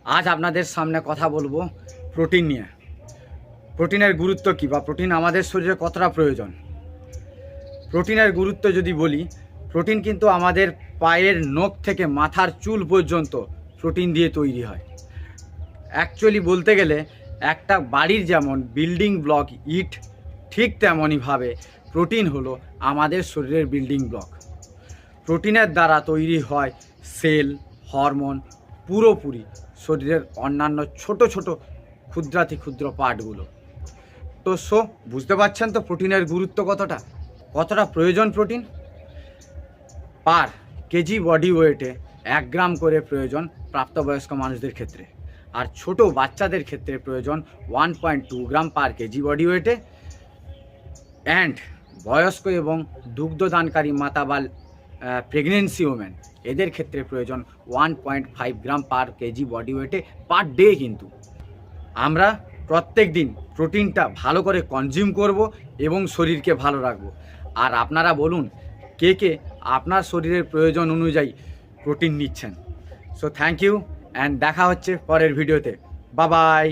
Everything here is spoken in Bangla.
আজ আপনাদের সামনে কথা বলবো প্রোটিন নিয়ে। প্রোটিনের গুরুত্ব কী বা প্রোটিন আমাদের শরীরে কতটা প্রয়োজন। প্রোটিনের গুরুত্ব যদি বলি, প্রোটিন কিন্তু আমাদের পায়ের নখ থেকে মাথার চুল পর্যন্ত প্রোটিন দিয়ে তৈরি হয়। অ্যাকচুয়ালি বলতে গেলে একটা বাড়ির যেমন বিল্ডিং ব্লক ইট, ঠিক তেমনইভাবে প্রোটিন হলো আমাদের শরীরের বিল্ডিং ব্লক। প্রোটিনের দ্বারা তৈরি হয় সেল, হরমোন, পুরোপুরি শরীরের অন্যান্য ছোট ছোট ক্ষুদ্রাতি ক্ষুদ্র পার্টগুলো। তো বুঝতে পারছেন তো প্রোটিনের গুরুত্ব কতটা প্রয়োজন। প্রোটিন পার কেজি বডি ওয়েটে 1 গ্রাম করে প্রয়োজন প্রাপ্তবয়স্ক মানুষদের ক্ষেত্রে, আর ছোট বাচ্চাদের ক্ষেত্রে প্রয়োজন 1.2 গ্রাম পার কেজি বডি ওয়েটে, অ্যান্ড বয়স্ক এবং দুগ্ধদানকারী মাতা বা প্রেগনেন্সি ওমেন এদের ক্ষেত্রে প্রয়োজন 1.5 গ্রাম পার কেজি বডি ওয়েটে পার ডে। কিন্তু আমরা প্রত্যেক দিন প্রোটিনটা ভালো করে কনজিউম করব এবং শরীরকে ভালো রাখব। আর আপনারা বলুন কে কে আপনার শরীরের প্রয়োজন অনুযায়ী প্রোটিন নিচ্ছেন। সো থ্যাংক ইউ, অ্যান্ড দেখা হচ্ছে পরের ভিডিওতে। Bye bye.